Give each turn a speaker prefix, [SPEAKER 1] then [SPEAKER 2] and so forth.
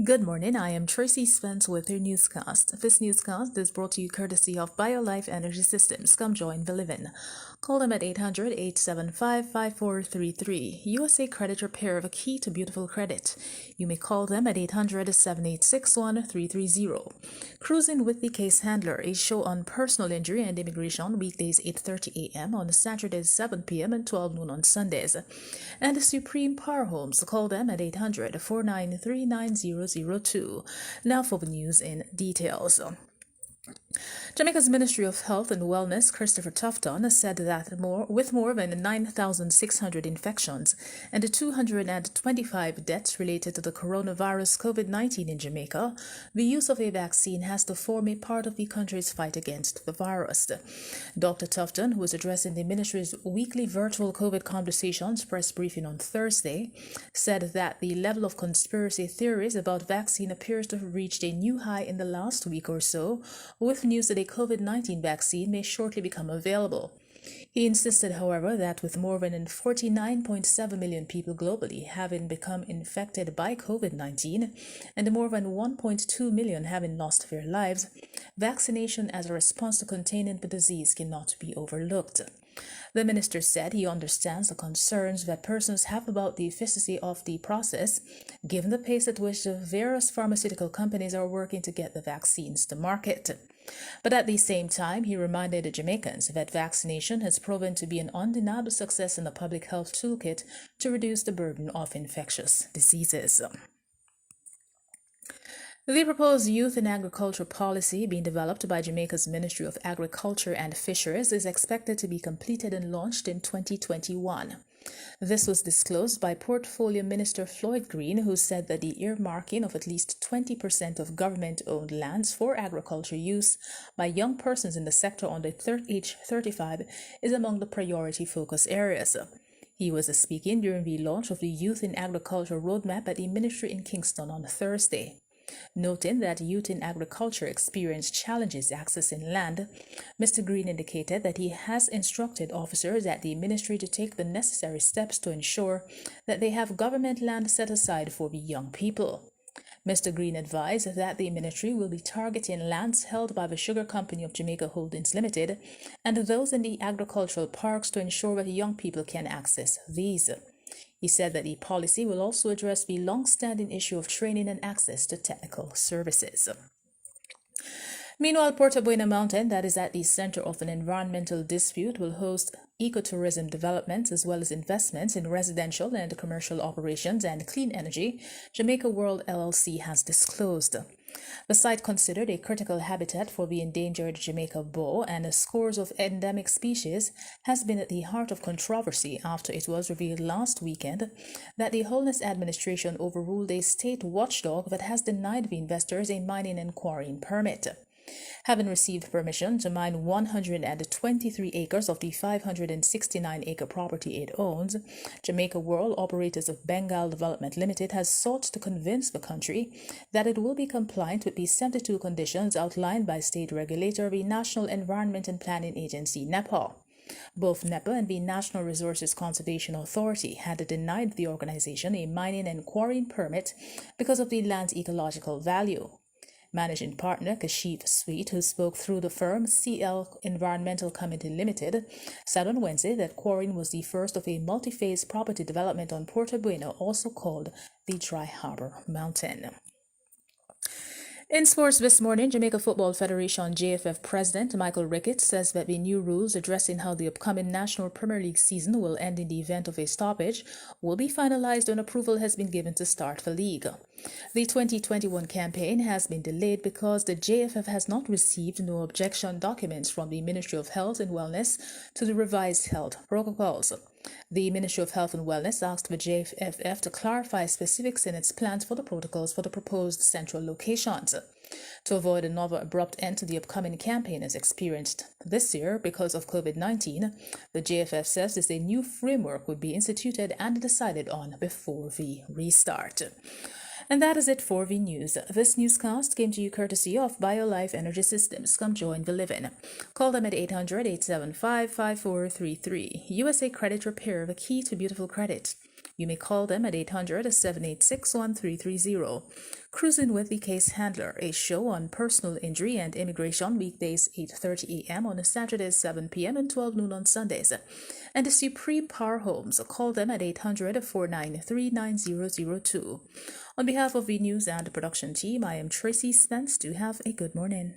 [SPEAKER 1] Good morning, I am Tracy Spence with your newscast. This newscast is brought to you courtesy of BioLife Energy Systems. Come join the living. Call them at 800-875-5433. USA Credit Repair, the key to beautiful credit. You may call them at 800-786-1330. Cruising with the Case Handler, a show on personal injury and immigration, weekdays 8:30 a.m. on Saturdays 7 p.m. and 12 noon on Sundays. And the Supreme Power Homes, call them at 800-493-9002. Now for the news in details. Jamaica's Ministry of Health and Wellness, Christopher Tufton, said that with more than 9,600 infections and 225 deaths related to the coronavirus COVID-19 in Jamaica, the use of a vaccine has to form a part of the country's fight against the virus. Dr. Tufton, who was addressing the ministry's weekly virtual COVID conversations press briefing on Thursday, said that the level of conspiracy theories about vaccine appears to have reached a new high in the last week or so, with news that a COVID-19 vaccine may shortly become available. He insisted, however, that with more than 49.7 million people globally having become infected by COVID-19 and more than 1.2 million having lost their lives, vaccination as a response to containing the disease cannot be overlooked. The minister said he understands the concerns that persons have about the efficacy of the process, given the pace at which the various pharmaceutical companies are working to get the vaccines to market. But at the same time, he reminded the Jamaicans that vaccination has proven to be an undeniable success in the public health toolkit to reduce the burden of infectious diseases. The proposed youth and agriculture policy being developed by Jamaica's Ministry of Agriculture and Fisheries is expected to be completed and launched in 2021. This was disclosed by Portfolio Minister Floyd Green, who said that the earmarking of at least 20% of government-owned lands for agriculture use by young persons in the sector under age 35 is among the priority focus areas. He was speaking during the launch of the Youth in Agriculture Roadmap at the ministry in Kingston on Thursday. Noting that youth in agriculture experience challenges accessing land, Mr. Green indicated that he has instructed officers at the ministry to take the necessary steps to ensure that they have government land set aside for the young people. Mr. Green advised that the ministry will be targeting lands held by the Sugar Company of Jamaica Holdings Limited and those in the agricultural parks to ensure that young people can access these. He said that the policy will also address the long-standing issue of training and access to technical services. Meanwhile, Puerto Buena Mountain, that is at the center of an environmental dispute, will host ecotourism developments as well as investments in residential and commercial operations and clean energy, Jamaica World LLC has disclosed. The site, considered a critical habitat for the endangered Jamaica bow and scores of endemic species, has been at the heart of controversy after it was revealed last weekend that the Holness administration overruled a state watchdog that has denied the investors a mining and quarrying permit. Having received permission to mine 123 acres of the 569-acre property it owns, Jamaica World Operators of Bengal Development Limited has sought to convince the country that it will be compliant with the 72 conditions outlined by state regulator, the National Environment and Planning Agency, NEPA. Both NEPA and the National Resources Conservation Authority had denied the organization a mining and quarrying permit because of the land's ecological value. Managing partner Kashif Sweet, who spoke through the firm CL Environmental Committee Limited, said on Wednesday that quarrying was the first of a multi-phase property development on Puerto Buena, also called the Dry Harbor Mountain. In sports this morning, Jamaica Football Federation JFF President Michael Ricketts says that the new rules addressing how the upcoming National Premier League season will end in the event of a stoppage will be finalized when approval has been given to start the league. The 2021 campaign has been delayed because the JFF has not received no objection documents from the Ministry of Health and Wellness to the revised health protocols. The Ministry of Health and Wellness asked the JFF to clarify specifics in its plans for the protocols for the proposed central locations. To avoid another abrupt end to the upcoming campaign as experienced this year because of COVID-19, the JFF says that a new framework would be instituted and decided on before the restart. And that is it for the news. This newscast came to you courtesy of BioLife Energy Systems. Come join the living. Call them at 800-875-5433. USA Credit Repair, the key to beautiful credit. You may call them at 800-786-1330. Cruising with the Case Handler, a show on personal injury and immigration, weekdays 8:30 a.m. on Saturdays 7 p.m. and 12 noon on Sundays. And the Supreme Power Homes, call them at 800-493-9002. On behalf of the news and production team, I am Tracy Spence. Do have a good morning.